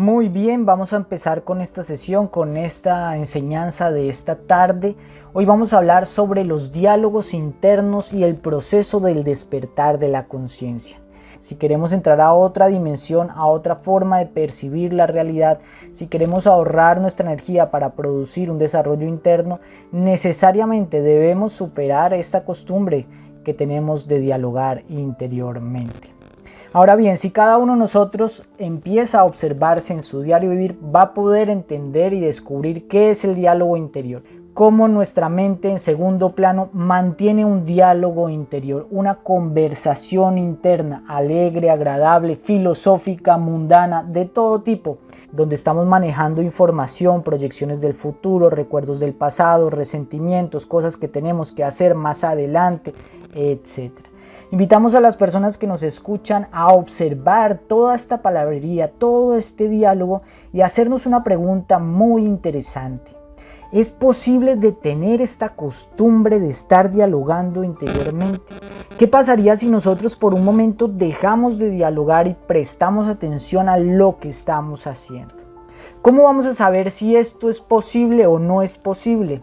Muy bien, vamos a empezar con esta sesión, con esta enseñanza de esta tarde. Hoy vamos a hablar sobre los diálogos internos y el proceso del despertar de la conciencia. Si queremos entrar a otra dimensión, a otra forma de percibir la realidad, si queremos ahorrar nuestra energía para producir un desarrollo interno, necesariamente debemos superar esta costumbre que tenemos de dialogar interiormente. Ahora bien, si cada uno de nosotros empieza a observarse en su diario vivir, va a poder entender y descubrir qué es el diálogo interior, cómo nuestra mente en segundo plano mantiene un diálogo interior, una conversación interna, alegre, agradable, filosófica, mundana, de todo tipo, donde estamos manejando información, proyecciones del futuro, recuerdos del pasado, resentimientos, cosas que tenemos que hacer más adelante, etc. Invitamos a las personas que nos escuchan a observar toda esta palabrería, todo este diálogo y hacernos una pregunta muy interesante. ¿Es posible detener esta costumbre de estar dialogando interiormente? ¿Qué pasaría si nosotros por un momento dejamos de dialogar y prestamos atención a lo que estamos haciendo? ¿Cómo vamos a saber si esto es posible o no es posible?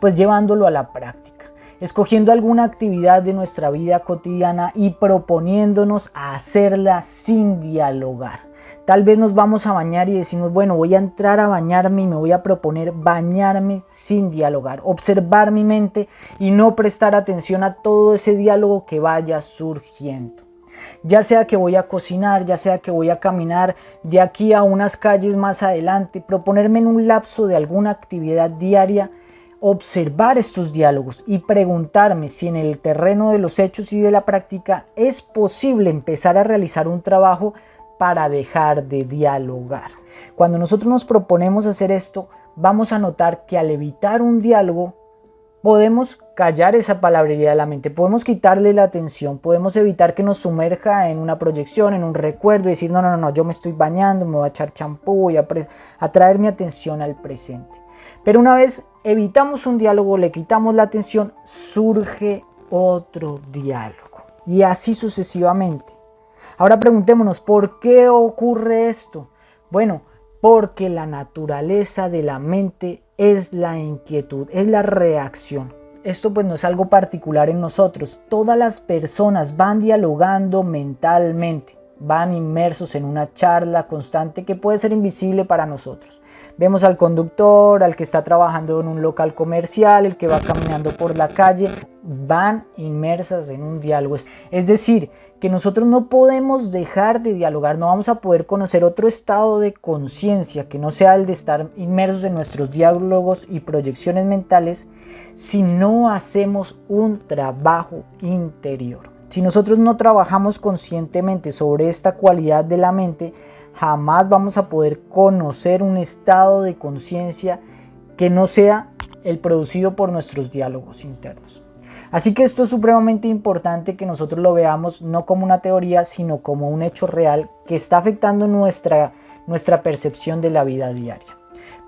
Pues llevándolo a la práctica. Escogiendo alguna actividad de nuestra vida cotidiana y proponiéndonos a hacerla sin dialogar. Tal vez nos vamos a bañar y decimos, bueno, voy a entrar a bañarme y me voy a proponer bañarme sin dialogar, observar mi mente y no prestar atención a todo ese diálogo que vaya surgiendo. Ya sea que voy a cocinar, ya sea que voy a caminar de aquí a unas calles más adelante, proponerme en un lapso de alguna actividad diaria, observar estos diálogos y preguntarme si en el terreno de los hechos y de la práctica es posible empezar a realizar un trabajo para dejar de dialogar. Cuando nosotros nos proponemos hacer esto, vamos a notar que al evitar un diálogo, podemos callar esa palabrería de la mente, podemos quitarle la atención, podemos evitar que nos sumerja en una proyección, en un recuerdo y decir, no, yo me estoy bañando, me voy a echar champú, voy a traer mi atención al presente. Pero una vez evitamos un diálogo, le quitamos la atención, surge otro diálogo. Y así sucesivamente. Ahora preguntémonos, ¿por qué ocurre esto? Bueno, porque la naturaleza de la mente es la inquietud, es la reacción. Esto pues no es algo particular en nosotros. Todas las personas van dialogando mentalmente, van inmersos en una charla constante que puede ser invisible para nosotros. Vemos al conductor, al que está trabajando en un local comercial, el que va caminando por la calle, van inmersas en un diálogo. Es decir, que nosotros no podemos dejar de dialogar, no vamos a poder conocer otro estado de conciencia que no sea el de estar inmersos en nuestros diálogos y proyecciones mentales si no hacemos un trabajo interior. Si nosotros no trabajamos conscientemente sobre esta cualidad de la mente, jamás vamos a poder conocer un estado de conciencia que no sea el producido por nuestros diálogos internos. Así que esto es supremamente importante que nosotros lo veamos no como una teoría, sino como un hecho real que está afectando nuestra percepción de la vida diaria.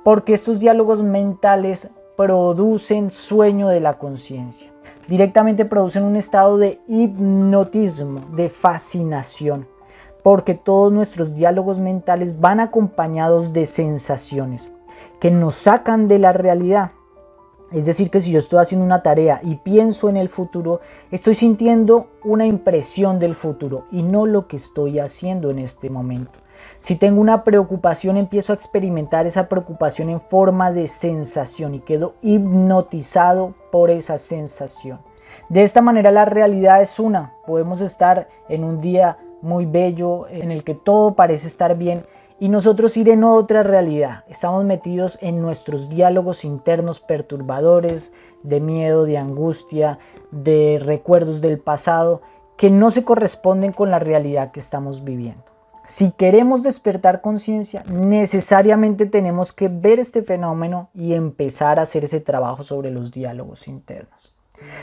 Porque estos diálogos mentales producen sueño de la conciencia. Directamente producen un estado de hipnotismo, de fascinación. Porque todos nuestros diálogos mentales van acompañados de sensaciones que nos sacan de la realidad. Es decir, que si yo estoy haciendo una tarea y pienso en el futuro, estoy sintiendo una impresión del futuro y no lo que estoy haciendo en este momento. Si tengo una preocupación, empiezo a experimentar esa preocupación en forma de sensación y quedo hipnotizado por esa sensación. De esta manera la realidad es una. Podemos estar en un día muy bello, en el que todo parece estar bien y nosotros ir en otra realidad. Estamos metidos en nuestros diálogos internos perturbadores, de miedo, de angustia, de recuerdos del pasado que no se corresponden con la realidad que estamos viviendo. Si queremos despertar conciencia, necesariamente tenemos que ver este fenómeno y empezar a hacer ese trabajo sobre los diálogos internos.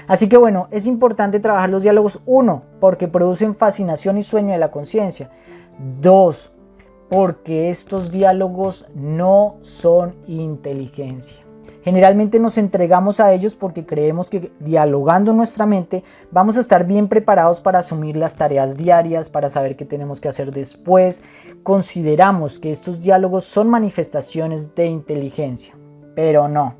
Así que bueno, es importante trabajar los diálogos. 1, porque producen fascinación y sueño de la conciencia. 2, porque estos diálogos no son inteligencia. Generalmente nos entregamos a ellos porque creemos que dialogando en nuestra mente vamos a estar bien preparados para asumir las tareas diarias, para saber qué tenemos que hacer después. Consideramos que estos diálogos son manifestaciones de inteligencia, pero no.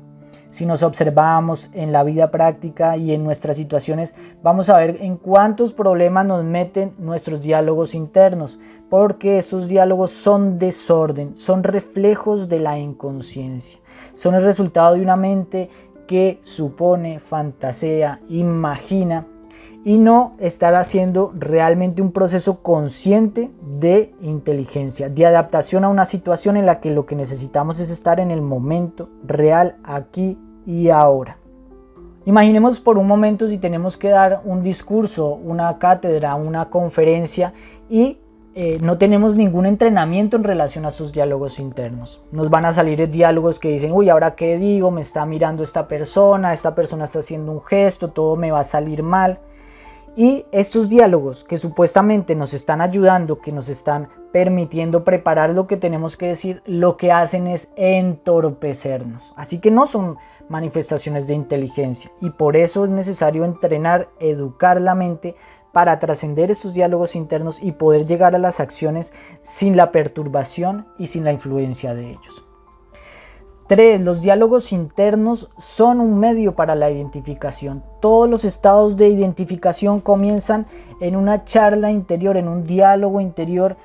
Si nos observamos en la vida práctica y en nuestras situaciones, vamos a ver en cuántos problemas nos meten nuestros diálogos internos, porque esos diálogos son desorden, son reflejos de la inconsciencia, son el resultado de una mente que supone, fantasea, imagina y no estar haciendo realmente un proceso consciente de inteligencia, de adaptación a una situación en la que lo que necesitamos es estar en el momento real, aquí y ahora. Imaginemos por un momento si tenemos que dar un discurso, una cátedra, una conferencia y no tenemos ningún entrenamiento en relación a esos diálogos internos. Nos van a salir diálogos que dicen, uy, ¿ahora qué digo? Me está mirando esta persona está haciendo un gesto, todo me va a salir mal. Y estos diálogos que supuestamente nos están ayudando, que nos están permitiendo preparar lo que tenemos que decir, lo que hacen es entorpecernos. Así que no son manifestaciones de inteligencia y por eso es necesario entrenar, educar la mente para trascender estos diálogos internos y poder llegar a las acciones sin la perturbación y sin la influencia de ellos. 3. Los diálogos internos son un medio para la identificación. Todos los estados de identificación comienzan en una charla interior, en un diálogo interior.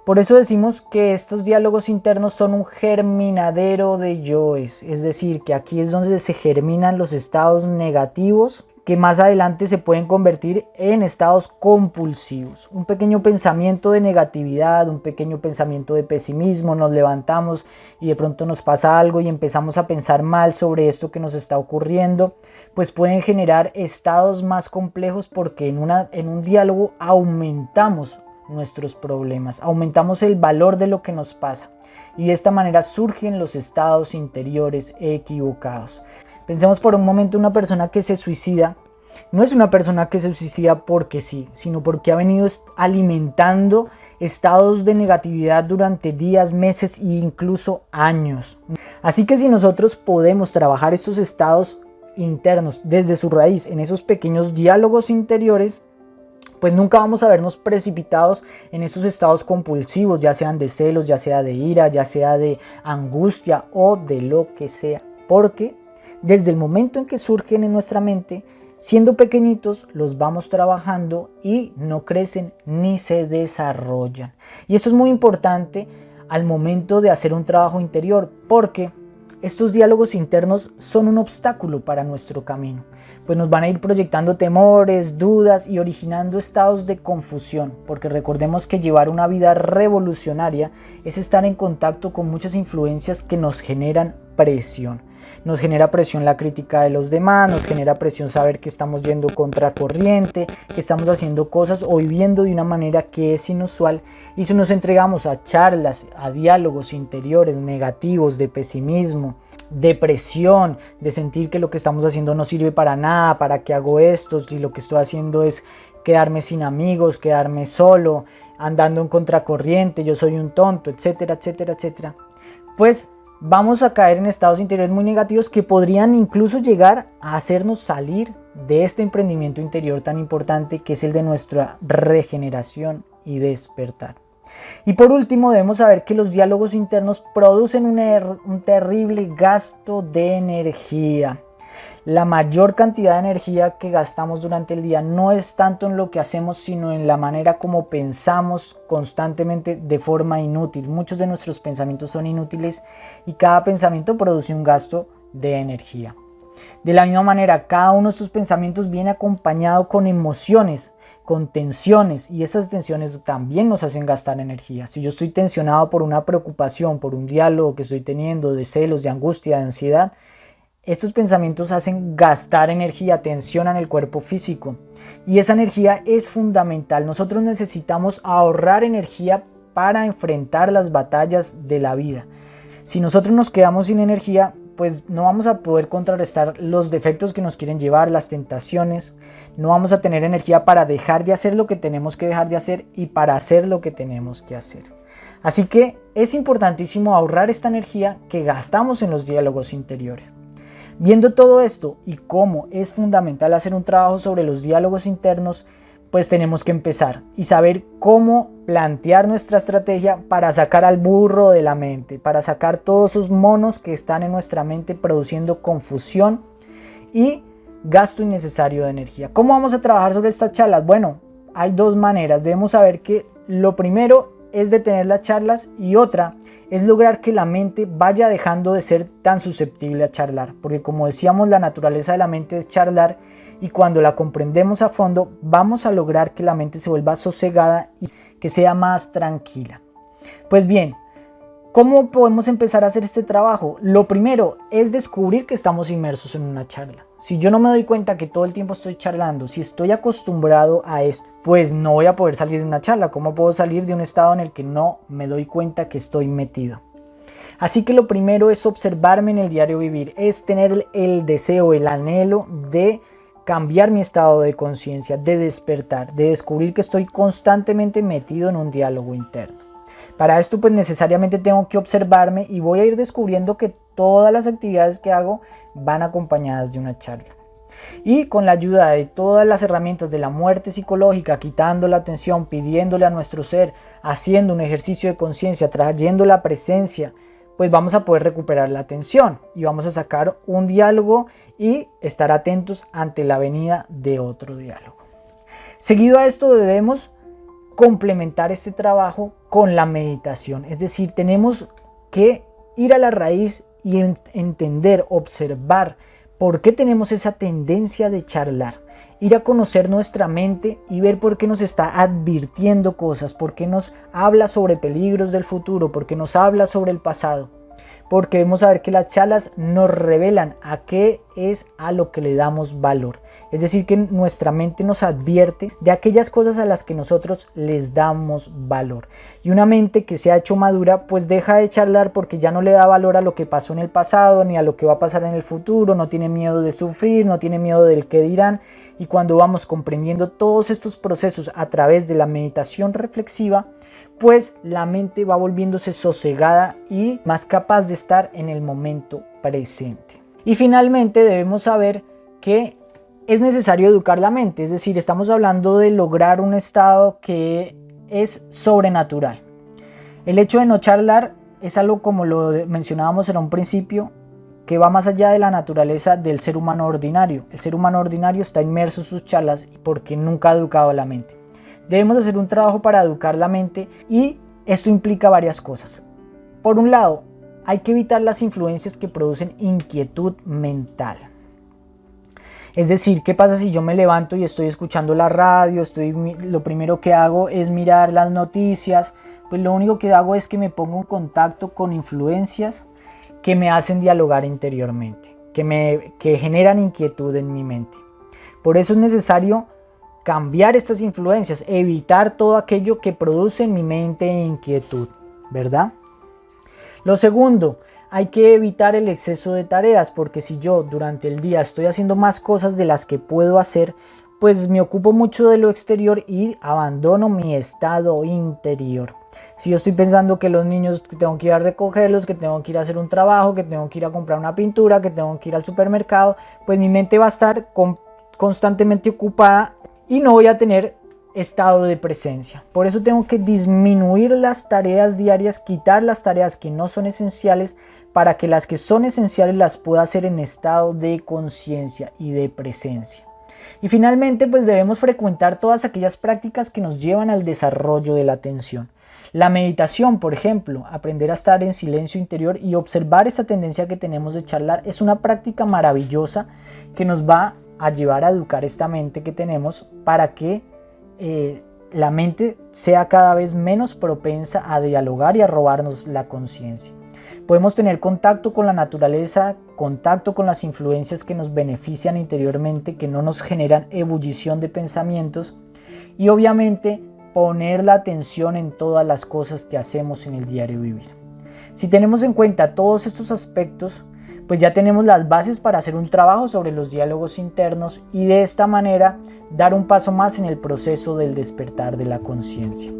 Por eso decimos que estos diálogos internos son un germinadero de yoes, es decir, que aquí es donde se germinan los estados negativos que más adelante se pueden convertir en estados compulsivos. Un pequeño pensamiento de negatividad, un pequeño pensamiento de pesimismo, nos levantamos y de pronto nos pasa algo y empezamos a pensar mal sobre esto que nos está ocurriendo, pues pueden generar estados más complejos porque en un diálogo aumentamos nuestros problemas, aumentamos el valor de lo que nos pasa y de esta manera surgen los estados interiores equivocados. Pensemos por un momento una persona que se suicida. No es una persona que se suicida porque sí, sino porque ha venido alimentando estados de negatividad durante días, meses e incluso años. Así que si nosotros podemos trabajar estos estados internos desde su raíz en esos pequeños diálogos interiores, pues nunca vamos a vernos precipitados en esos estados compulsivos, ya sean de celos, ya sea de ira, ya sea de angustia o de lo que sea. Porque desde el momento en que surgen en nuestra mente, siendo pequeñitos, los vamos trabajando y no crecen ni se desarrollan. Y esto es muy importante al momento de hacer un trabajo interior, porque estos diálogos internos son un obstáculo para nuestro camino, pues nos van a ir proyectando temores, dudas y originando estados de confusión, porque recordemos que llevar una vida revolucionaria es estar en contacto con muchas influencias que nos generan presión. Nos genera presión la crítica de los demás, nos genera presión saber que estamos yendo contracorriente, que estamos haciendo cosas o viviendo de una manera que es inusual. Y si nos entregamos a charlas, a diálogos interiores negativos de pesimismo, depresión, de sentir que lo que estamos haciendo no sirve para nada, para qué hago esto, y lo que estoy haciendo es quedarme sin amigos, quedarme solo, andando en contracorriente, yo soy un tonto, etcétera, etcétera, etcétera, pues vamos a caer en estados interiores muy negativos que podrían incluso llegar a hacernos salir de este emprendimiento interior tan importante que es el de nuestra regeneración y despertar. Y por último debemos saber que los diálogos internos producen un terrible gasto de energía. La mayor cantidad de energía que gastamos durante el día no es tanto en lo que hacemos, sino en la manera como pensamos constantemente de forma inútil. Muchos de nuestros pensamientos son inútiles y cada pensamiento produce un gasto de energía. De la misma manera, cada uno de estos pensamientos viene acompañado con emociones, con tensiones, y esas tensiones también nos hacen gastar energía. Si yo estoy tensionado por una preocupación, por un diálogo que estoy teniendo de celos, de angustia, de ansiedad, estos pensamientos hacen gastar energía, tensionan el cuerpo físico y esa energía es fundamental. Nosotros necesitamos ahorrar energía para enfrentar las batallas de la vida. Si nosotros nos quedamos sin energía, pues no vamos a poder contrarrestar los defectos que nos quieren llevar, las tentaciones. No vamos a tener energía para dejar de hacer lo que tenemos que dejar de hacer y para hacer lo que tenemos que hacer. Así que es importantísimo ahorrar esta energía que gastamos en los diálogos interiores. Viendo todo esto y cómo es fundamental hacer un trabajo sobre los diálogos internos, pues tenemos que empezar y saber cómo plantear nuestra estrategia para sacar al burro de la mente, para sacar todos esos monos que están en nuestra mente produciendo confusión y gasto innecesario de energía. ¿Cómo vamos a trabajar sobre estas charlas? Bueno, hay dos maneras. Debemos saber que lo primero es detener las charlas y otra es lograr que la mente vaya dejando de ser tan susceptible a charlar, porque como decíamos, la naturaleza de la mente es charlar, y cuando la comprendemos a fondo vamos a lograr que la mente se vuelva sosegada y que sea más tranquila. Pues bien, ¿cómo podemos empezar a hacer este trabajo? Lo primero es descubrir que estamos inmersos en una charla. Si yo no me doy cuenta que todo el tiempo estoy charlando, si estoy acostumbrado a esto, pues no voy a poder salir de una charla. ¿Cómo puedo salir de un estado en el que no me doy cuenta que estoy metido? Así que lo primero es observarme en el diario vivir, es tener el deseo, el anhelo de cambiar mi estado de conciencia, de despertar, de descubrir que estoy constantemente metido en un diálogo interno. Para esto pues necesariamente tengo que observarme y voy a ir descubriendo que todas las actividades que hago van acompañadas de una charla. Y con la ayuda de todas las herramientas de la muerte psicológica, quitando la atención, pidiéndole a nuestro ser, haciendo un ejercicio de conciencia, trayendo la presencia, pues vamos a poder recuperar la atención y vamos a sacar un diálogo y estar atentos ante la venida de otro diálogo. Seguido a esto debemos complementar este trabajo con la meditación, es decir, tenemos que ir a la raíz y entender, observar por qué tenemos esa tendencia de charlar, ir a conocer nuestra mente y ver por qué nos está advirtiendo cosas, por qué nos habla sobre peligros del futuro, por qué nos habla sobre el pasado, porque debemos saber que las charlas nos revelan a qué es a lo que le damos valor. Es decir, que nuestra mente nos advierte de aquellas cosas a las que nosotros les damos valor. Y una mente que se ha hecho madura, pues deja de charlar porque ya no le da valor a lo que pasó en el pasado, ni a lo que va a pasar en el futuro, no tiene miedo de sufrir, no tiene miedo del qué dirán. Y cuando vamos comprendiendo todos estos procesos a través de la meditación reflexiva, pues la mente va volviéndose sosegada y más capaz de estar en el momento presente. Y finalmente debemos saber que es necesario educar la mente, es decir, estamos hablando de lograr un estado que es sobrenatural. El hecho de no charlar es algo, como lo mencionábamos en un principio, que va más allá de la naturaleza del ser humano ordinario. El ser humano ordinario está inmerso en sus charlas porque nunca ha educado a la mente. Debemos hacer un trabajo para educar la mente y esto implica varias cosas. Por un lado, hay que evitar las influencias que producen inquietud mental. Es decir, ¿qué pasa si yo me levanto y estoy escuchando la radio? Lo primero que hago es mirar las noticias. Pues lo único que hago es que me pongo en contacto con influencias que me hacen dialogar interiormente, que generan inquietud en mi mente. Por eso es necesario cambiar estas influencias, evitar todo aquello que produce en mi mente inquietud, ¿verdad? Lo segundo, hay que evitar el exceso de tareas, porque si yo durante el día estoy haciendo más cosas de las que puedo hacer, pues me ocupo mucho de lo exterior y abandono mi estado interior. Si yo estoy pensando que los niños, que tengo que ir a recogerlos, que tengo que ir a hacer un trabajo, que tengo que ir a comprar una pintura, que tengo que ir al supermercado, pues mi mente va a estar constantemente ocupada y no voy a tener estado de presencia. Por eso tengo que disminuir las tareas diarias, quitar las tareas que no son esenciales para que las que son esenciales las pueda hacer en estado de conciencia y de presencia. Y finalmente, pues debemos frecuentar todas aquellas prácticas que nos llevan al desarrollo de la atención. La meditación, por ejemplo, aprender a estar en silencio interior y observar esta tendencia que tenemos de charlar, es una práctica maravillosa que nos va a llevar a educar esta mente que tenemos para que la mente sea cada vez menos propensa a dialogar y a robarnos la conciencia. Podemos tener contacto con la naturaleza, contacto con las influencias que nos benefician interiormente, que no nos generan ebullición de pensamientos, y obviamente poner la atención en todas las cosas que hacemos en el diario vivir. Si tenemos en cuenta todos estos aspectos, pues ya tenemos las bases para hacer un trabajo sobre los diálogos internos y de esta manera dar un paso más en el proceso del despertar de la conciencia.